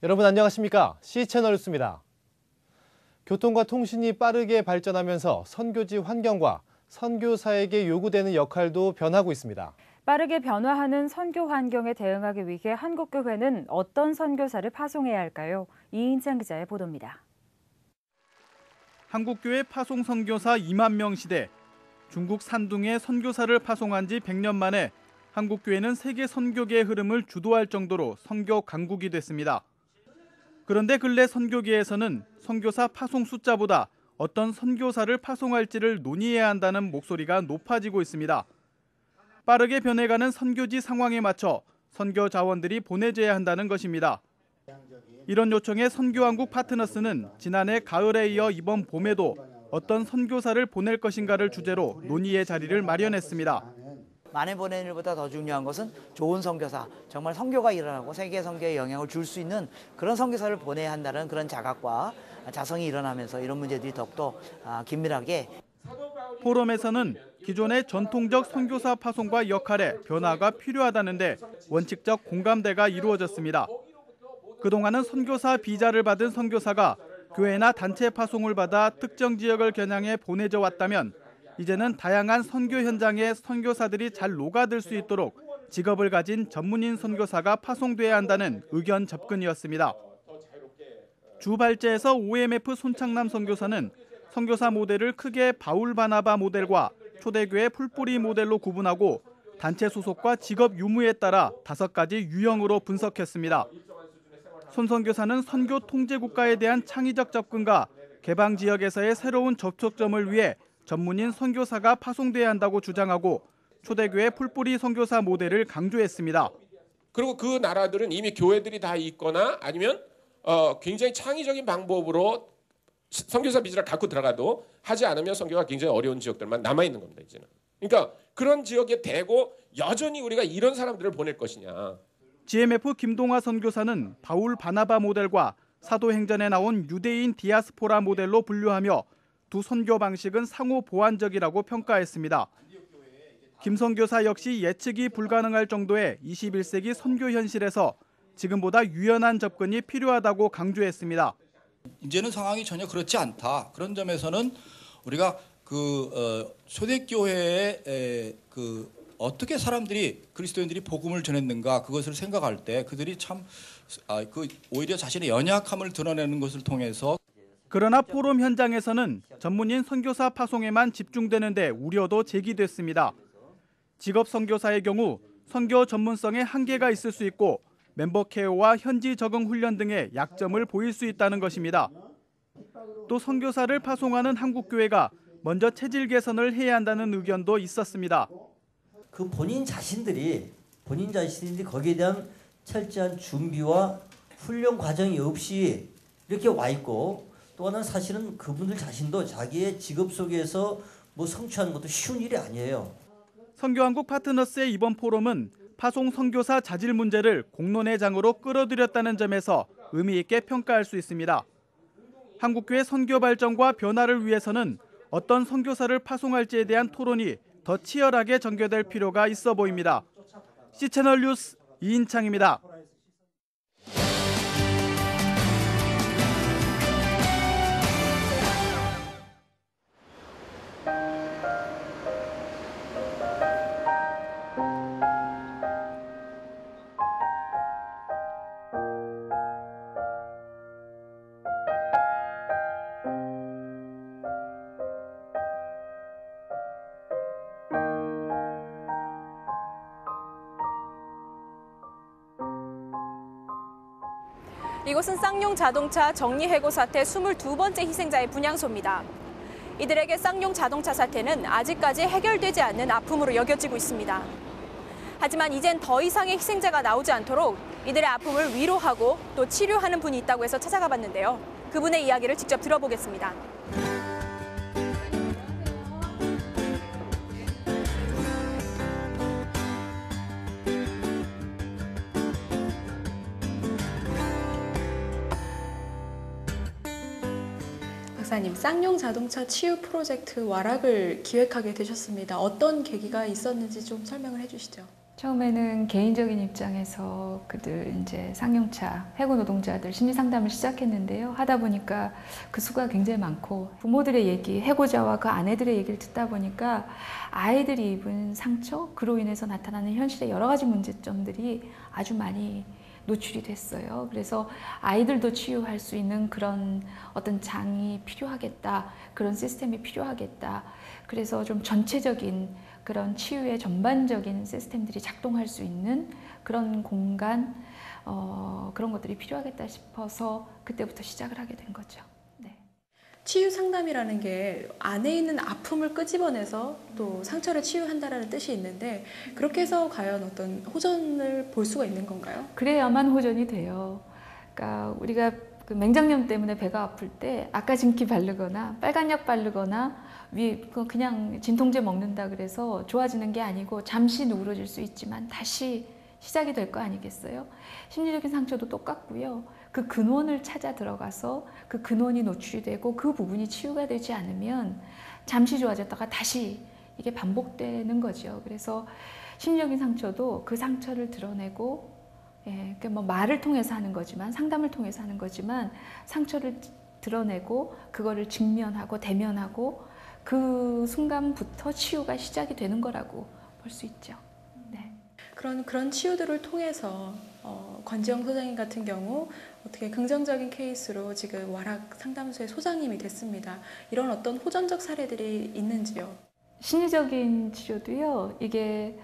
여러분 안녕하십니까? C채널 뉴스입니다. 교통과 통신이 빠르게 발전하면서 선교지 환경과 선교사에게 요구되는 역할도 변하고 있습니다. 빠르게 변화하는 선교 환경에 대응하기 위해 한국교회는 어떤 선교사를 파송해야 할까요? 이인찬 기자의 보도입니다. 한국교회 파송 선교사 2만 명 시대, 중국 산둥에 선교사를 파송한 지 100년 만에 한국교회는 세계 선교계의 흐름을 주도할 정도로 선교 강국이 됐습니다. 그런데 근래 선교계에서는 선교사 파송 숫자보다 어떤 선교사를 파송할지를 논의해야 한다는 목소리가 높아지고 있습니다. 빠르게 변해가는 선교지 상황에 맞춰 선교 자원들이 보내져야 한다는 것입니다. 이런 요청에 선교왕국 파트너스는 지난해 가을에 이어 이번 봄에도 어떤 선교사를 보낼 것인가를 주제로 논의의 자리를 마련했습니다. 많이 보내는 일보다 더 중요한 것은 좋은 선교사, 정말 선교가 일어나고 세계 선교에 영향을 줄 수 있는 그런 선교사를 보내야 한다는 그런 자각과 자성이 일어나면서 이런 문제들이 더욱더 긴밀하게. 포럼에서는 기존의 전통적 선교사 파송과 역할에 변화가 필요하다는데 원칙적 공감대가 이루어졌습니다. 그동안은 선교사 비자를 받은 선교사가 교회나 단체 파송을 받아 특정 지역을 겨냥해 보내져 왔다면 이제는 다양한 선교 현장에 선교사들이 잘 녹아들 수 있도록 직업을 가진 전문인 선교사가 파송돼야 한다는 의견 접근이었습니다. 주 발제에서 OMF 손창남 선교사는 선교사 모델을 크게 바울 바나바 모델과 초대교회 풀뿌리 모델로 구분하고 단체 소속과 직업 유무에 따라 5가지 유형으로 분석했습니다. 손 선교사는 선교 통제 국가에 대한 창의적 접근과 개방 지역에서의 새로운 접촉점을 위해 전문인 선교사가 파송돼야 한다고 주장하고 초대교회 풀뿌리 선교사 모델을 강조했습니다. 그리고 그 나라들은 이미 교회들이 다 있거나 아니면 굉장히 창의적인 방법으로 선교사 비자를 갖고 들어가도 하지 않으면 선교가 굉장히 어려운 지역들만 남아있는 겁니다. 이제는. 그러니까 그런 지역에 대고 여전히 우리가 이런 사람들을 보낼 것이냐. GMF 김동화 선교사는 바울 바나바 모델과 사도행전에 나온 유대인 디아스포라 모델로 분류하며 두 선교 방식은 상호 보완적이라고 평가했습니다. 김 선교사 역시 예측이 불가능할 정도의 21세기 선교 현실에서 지금보다 유연한 접근이 필요하다고 강조했습니다. 이제는 상황이 전혀 그렇지 않다. 그런 점에서는 우리가 초대교회에 어떻게 사람들이 그리스도인들이 복음을 전했는가 그것을 생각할 때 그들이 참 오히려 자신의 연약함을 드러내는 것을 통해서. 그러나 포럼 현장에서는 전문인 선교사 파송에만 집중되는데 우려도 제기됐습니다. 직업 선교사의 경우 선교 전문성에 한계가 있을 수 있고 멤버 케어와 현지 적응 훈련 등의 약점을 보일 수 있다는 것입니다. 또 선교사를 파송하는 한국교회가 먼저 체질 개선을 해야 한다는 의견도 있었습니다. 그 본인 자신들이 거기에 대한 철저한 준비와 훈련 과정이 없이 이렇게 와 있고 또 하나는 사실은 그분들 자신도 자기의 직업 속에서 성취하는 것도 쉬운 일이 아니에요. 선교왕국 파트너스의 이번 포럼은 파송 선교사 자질 문제를 공론의 장으로 끌어들였다는 점에서 의미 있게 평가할 수 있습니다. 한국교회 선교 발전과 변화를 위해서는 어떤 선교사를 파송할지에 대한 토론이 더 치열하게 전개될 필요가 있어 보입니다. C채널 뉴스 이인창입니다. 이곳은 쌍용 자동차 정리해고 사태 22번째 희생자의 분향소입니다. 이들에게 쌍용 자동차 사태는 아직까지 해결되지 않는 아픔으로 여겨지고 있습니다. 하지만 이젠 더 이상의 희생자가 나오지 않도록 이들의 아픔을 위로하고 또 치료하는 분이 있다고 해서 찾아가 봤는데요. 그분의 이야기를 직접 들어보겠습니다. 박사님, 쌍용 자동차 치유 프로젝트 와락을 기획하게 되셨습니다. 어떤 계기가 있었는지 좀 설명을 해주시죠. 처음에는 개인적인 입장에서 그들 이제 쌍용차 해고 노동자들 심리 상담을 시작했는데요. 하다 보니까 그 수가 굉장히 많고 부모들의 얘기, 해고자와 그 아내들의 얘기를 듣다 보니까 아이들이 입은 상처, 그로 인해서 나타나는 현실의 여러 가지 문제점들이 아주 많이 노출이 됐어요. 그래서 아이들도 치유할 수 있는 그런 어떤 장이 필요하겠다, 그런 시스템이 필요하겠다. 그래서 좀 전체적인 그런 치유의 전반적인 시스템들이 작동할 수 있는 그런 공간, 그런 것들이 필요하겠다 싶어서 그때부터 시작을 하게 된 거죠. 네. 치유 상담이라는 게 안에 있는 아픔을 끄집어내서 또 상처를 치유한다라는 뜻이 있는데 그렇게 해서 과연 어떤 호전을 볼 수가 있는 건가요? 그래야만 호전이 돼요. 그러니까 우리가 그 맹장염 때문에 배가 아플 때 아까진키 바르거나 빨간 약 바르거나 그냥 진통제 먹는다 그래서 좋아지는 게 아니고 잠시 누그러질 수 있지만 다시 시작이 될 거 아니겠어요? 심리적인 상처도 똑같고요. 그 근원을 찾아 들어가서 그 근원이 노출이 되고 그 부분이 치유가 되지 않으면 잠시 좋아졌다가 다시 이게 반복되는 거죠. 그래서 심리적인 상처도 그 상처를 드러내고 그러니까 뭐 말을 통해서 하는 거지만 상담을 통해서 하는 거지만 상처를 드러내고 그거를 직면하고 대면하고 그 순간부터 치유가 시작이 되는 거라고 볼 수 있죠. 네. 그런 치유들을 통해서 권지영 소장님 같은 경우 어떻게 긍정적인 케이스로 지금 와락 상담소의 소장님이 됐습니다. 이런 어떤 호전적 사례들이 있는지요? 심리적인 치료도요. 이게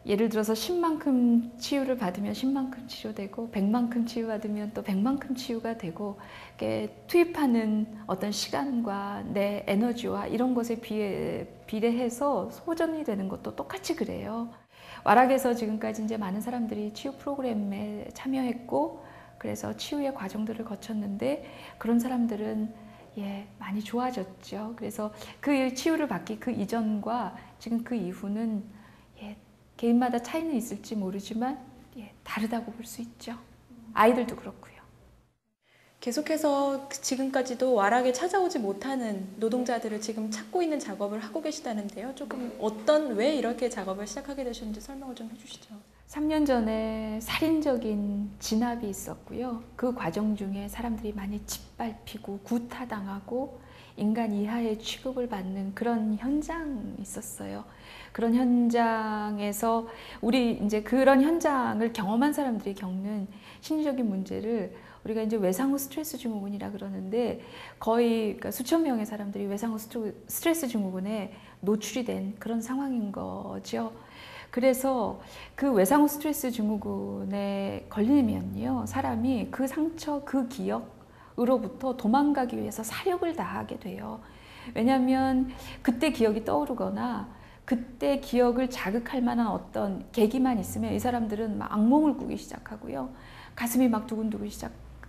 예를 들어서 10만큼 치유를 받으면 10만큼 치료되고 100만큼 치유받으면 또 100만큼 치유가 되고 투입하는 어떤 시간과 내 에너지와 이런 것에 비례해서 호전이 되는 것도 똑같이 그래요. 와락에서 지금까지 이제 많은 사람들이 치유 프로그램에 참여했고 그래서 치유의 과정들을 거쳤는데 그런 사람들은 많이 좋아졌죠. 그래서 그 치유를 받기 그 이전과 지금 그 이후는 개인마다 차이는 있을지 모르지만 다르다고 볼 수 있죠. 아이들도 그렇고요. 계속해서 지금까지도 와락에 찾아오지 못하는 노동자들을 지금 찾고 있는 작업을 하고 계시다는데요. 조금 왜 이렇게 작업을 시작하게 되셨는지 설명을 좀 해주시죠. 3년 전에 살인적인 진압이 있었고요. 그 과정 중에 사람들이 많이 짓밟히고 구타당하고 인간 이하의 취급을 받는 그런 현장이 있었어요. 그런 현장에서 우리 이제 그런 현장을 경험한 사람들이 겪는 심리적인 문제를 우리가 이제 외상후 스트레스 증후군이라 그러는데 거의 그러니까 수천 명의 사람들이 외상후 스트레스 증후군에 노출이 된 그런 상황인 거죠. 그래서 그 외상후 스트레스 증후군에 걸리면요, 사람이 그 상처, 그 기억으로부터 도망가기 위해서 사력을 다하게 돼요. 왜냐하면 그때 기억이 떠오르거나 그때 기억을 자극할 만한 어떤 계기만 있으면 이 사람들은 막 악몽을 꾸기 시작하고요. 가슴이 막 두근두근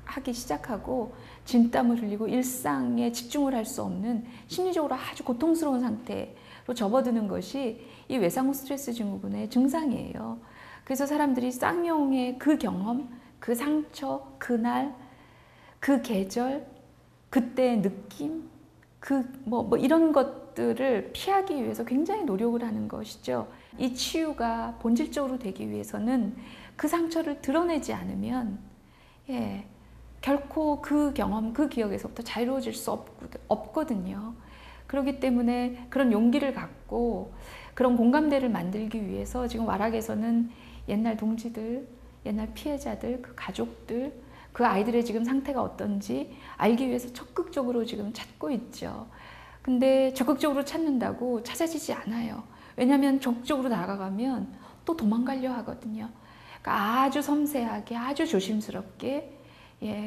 하기 시작하고 진땀을 흘리고 일상에 집중을 할 수 없는 심리적으로 아주 고통스러운 상태로 접어드는 것이 이 외상후 스트레스 증후군의 증상이에요. 그래서 사람들이 쌍용의 그 경험, 그 상처, 그날, 그 계절, 그때의 느낌, 이런 것들을 피하기 위해서 굉장히 노력을 하는 것이죠. 이 치유가 본질적으로 되기 위해서는 그 상처를 드러내지 않으면 결코 그 경험, 그 기억에서부터 자유로워질 수 없거든요. 그렇기 때문에 그런 용기를 갖고 그런 공감대를 만들기 위해서 지금 와락에서는 옛날 동지들, 옛날 피해자들, 그 가족들, 그 아이들의 지금 상태가 어떤지 알기 위해서 적극적으로 지금 찾고 있죠. 근데 적극적으로 찾는다고 찾아지지 않아요. 왜냐하면 적극적으로 나아가면 또 도망가려 하거든요. 그러니까 아주 섬세하게, 아주 조심스럽게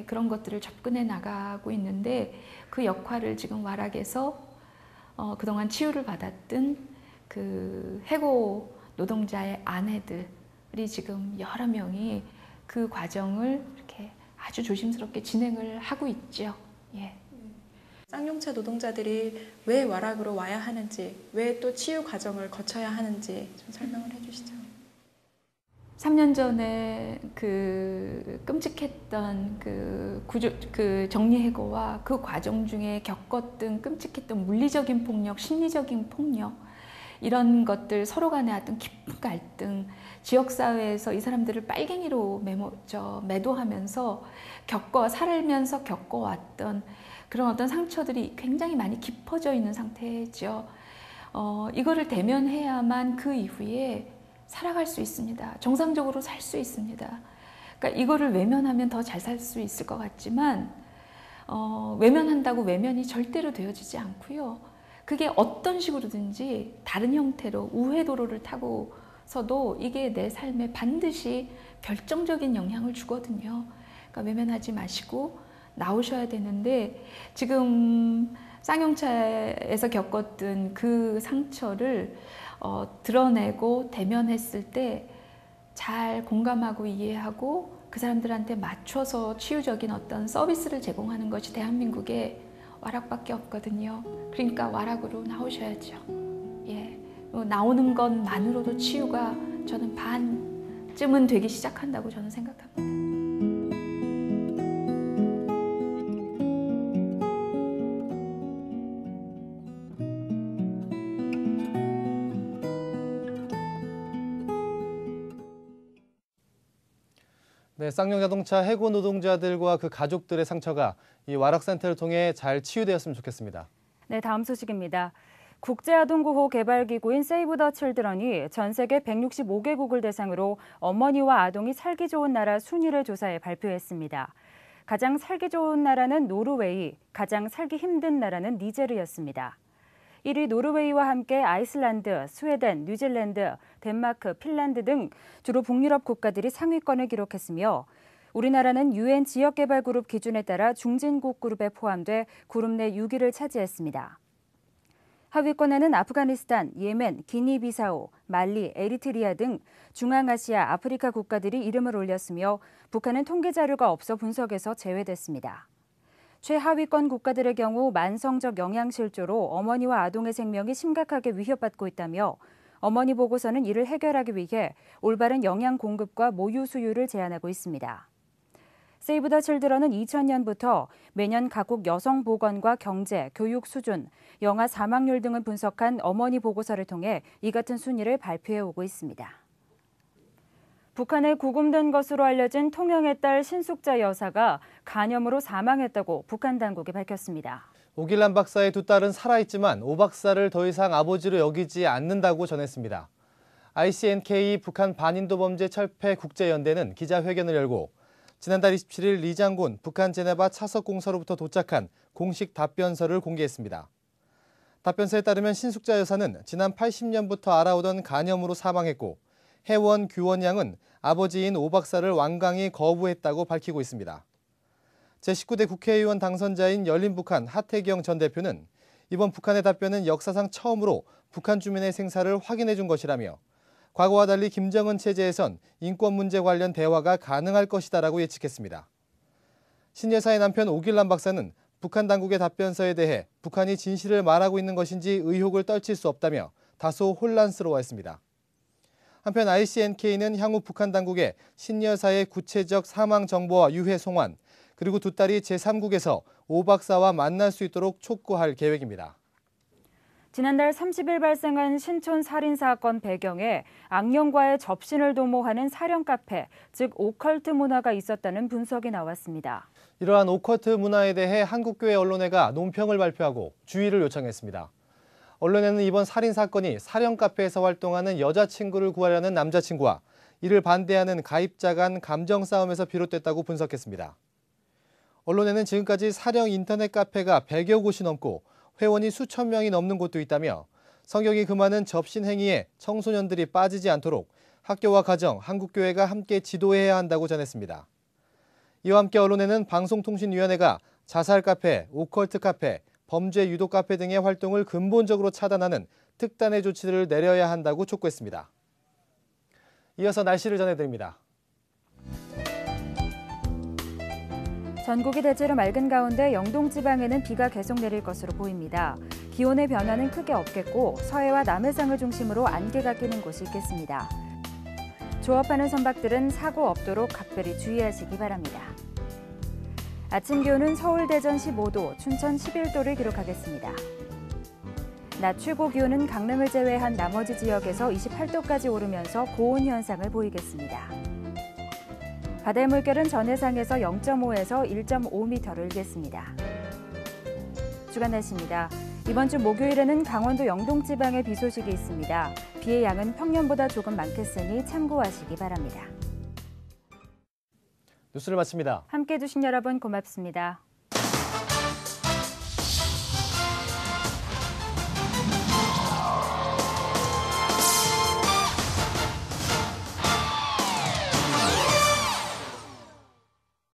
그런 것들을 접근해 나가고 있는데 그 역할을 지금 와락에서 그동안 치유를 받았던 그 해고 노동자의 아내들이 지금 여러 명이 그 과정을 이렇게 아주 조심스럽게 진행을 하고 있죠. 쌍용차 노동자들이 왜 와락으로 와야 하는지, 왜 또 치유 과정을 거쳐야 하는지 좀 설명을 해주시죠. 3년 전에 그 끔찍했던 그 정리해고와 그 과정 중에 겪었던 끔찍했던 물리적인 폭력, 심리적인 폭력, 이런 것들 서로 간의 어떤 깊은 갈등, 지역사회에서 이 사람들을 빨갱이로 매도하면서 살면서 겪어왔던 그런 어떤 상처들이 굉장히 많이 깊어져 있는 상태죠. 이거를 대면해야만 그 이후에 살아갈 수 있습니다. 정상적으로 살 수 있습니다. 그러니까 이거를 외면하면 더 잘 살 수 있을 것 같지만 외면한다고 외면이 절대로 되어지지 않고요. 그게 어떤 식으로든지 다른 형태로 우회도로를 타고서도 이게 내 삶에 반드시 결정적인 영향을 주거든요. 그러니까 외면하지 마시고 나오셔야 되는데 지금 쌍용차에서 겪었던 그 상처를 드러내고 대면했을 때 잘 공감하고 이해하고 그 사람들한테 맞춰서 치유적인 어떤 서비스를 제공하는 것이 대한민국의 와락밖에 없거든요. 그러니까 와락으로 나오셔야죠. 예, 나오는 것만으로도 치유가 저는 반쯤은 되기 시작한다고 저는 생각합니다. 네, 쌍용자동차 해고 노동자들과 그 가족들의 상처가 이 와락센터를 통해 잘 치유되었으면 좋겠습니다. 네, 다음 소식입니다. 국제아동구호 개발기구인 세이브 더 칠드런이 전 세계 165개국을 대상으로 어머니와 아동이 살기 좋은 나라 순위를 조사해 발표했습니다. 가장 살기 좋은 나라는 노르웨이, 가장 살기 힘든 나라는 니제르였습니다. 1위 노르웨이와 함께 아이슬란드, 스웨덴, 뉴질랜드, 덴마크, 핀란드 등 주로 북유럽 국가들이 상위권을 기록했으며 우리나라는 UN 지역개발그룹 기준에 따라 중진국 그룹에 포함돼 그룹 내 6위를 차지했습니다. 하위권에는 아프가니스탄, 예멘, 기니비사우, 말리, 에리트리아 등 중앙아시아, 아프리카 국가들이 이름을 올렸으며 북한은 통계 자료가 없어 분석에서 제외됐습니다. 최하위권 국가들의 경우 만성적 영양실조로 어머니와 아동의 생명이 심각하게 위협받고 있다며 어머니 보고서는 이를 해결하기 위해 올바른 영양 공급과 모유 수유를 제안하고 있습니다. 세이브 더 칠드런은 2000년부터 매년 각국 여성 보건과 경제, 교육 수준, 영아 사망률 등을 분석한 어머니 보고서를 통해 이 같은 순위를 발표해 오고 있습니다. 북한에 구금된 것으로 알려진 통영의 딸 신숙자 여사가 간염으로 사망했다고 북한 당국이 밝혔습니다. 오길란 박사의 두 딸은 살아있지만 오 박사를 더 이상 아버지로 여기지 않는다고 전했습니다. ICNK 북한 반인도범죄철폐국제연대는 기자회견을 열고 지난달 27일 리 장군 북한 제네바 차석공사로부터 도착한 공식 답변서를 공개했습니다. 답변서에 따르면 신숙자 여사는 지난 80년부터 알아오던 간염으로 사망했고 혜원 규원양은 아버지인 오 박사를 완강히 거부했다고 밝히고 있습니다. 제19대 국회의원 당선자인 열린북한 하태경 전 대표는 이번 북한의 답변은 역사상 처음으로 북한 주민의 생사를 확인해 준 것이라며 과거와 달리 김정은 체제에선 인권 문제 관련 대화가 가능할 것이다라고 예측했습니다. 신 여사의 남편 오길란 박사는 북한 당국의 답변서에 대해 북한이 진실을 말하고 있는 것인지 의혹을 떨칠 수 없다며 다소 혼란스러워했습니다. 한편 ICNK는 향후 북한 당국에 신 여사의 구체적 사망 정보와 유해 송환, 그리고 두 딸이 제3국에서 오 박사와 만날 수 있도록 촉구할 계획입니다. 지난달 30일 발생한 신촌 살인 사건 배경에 악령과의 접신을 도모하는 사령 카페, 즉 오컬트 문화가 있었다는 분석이 나왔습니다. 이러한 오컬트 문화에 대해 한국교회 언론회가 논평을 발표하고 주의를 요청했습니다. 언론에는 이번 살인 사건이 사령 카페에서 활동하는 여자친구를 구하려는 남자친구와 이를 반대하는 가입자 간 감정 싸움에서 비롯됐다고 분석했습니다. 언론에는 지금까지 사령 인터넷 카페가 100여 곳이 넘고 회원이 수천 명이 넘는 곳도 있다며 성경이 금하는 접신 행위에 청소년들이 빠지지 않도록 학교와 가정, 한국교회가 함께 지도해야 한다고 전했습니다. 이와 함께 언론에는 방송통신위원회가 자살 카페, 오컬트 카페, 범죄 유도 카페 등의 활동을 근본적으로 차단하는 특단의 조치를 내려야 한다고 촉구했습니다. 이어서 날씨를 전해드립니다. 전국이 대체로 맑은 가운데 영동 지방에는 비가 계속 내릴 것으로 보입니다. 기온의 변화는 크게 없겠고 서해와 남해상을 중심으로 안개가 끼는 곳이 있겠습니다. 조업하는 선박들은 사고 없도록 각별히 주의하시기 바랍니다. 아침 기온은 서울, 대전 15도, 춘천 11도를 기록하겠습니다. 낮 최고 기온은 강릉을 제외한 나머지 지역에서 28도까지 오르면서 고온 현상을 보이겠습니다. 바다의 물결은 전해상에서 0.5에서 1.5m를 일겠습니다. 주간 날씨입니다. 이번 주 목요일에는 강원도 영동 지방에 비 소식이 있습니다. 비의 양은 평년보다 조금 많겠으니 참고하시기 바랍니다. 뉴스를 마칩니다. 함께해 주신 여러분 고맙습니다.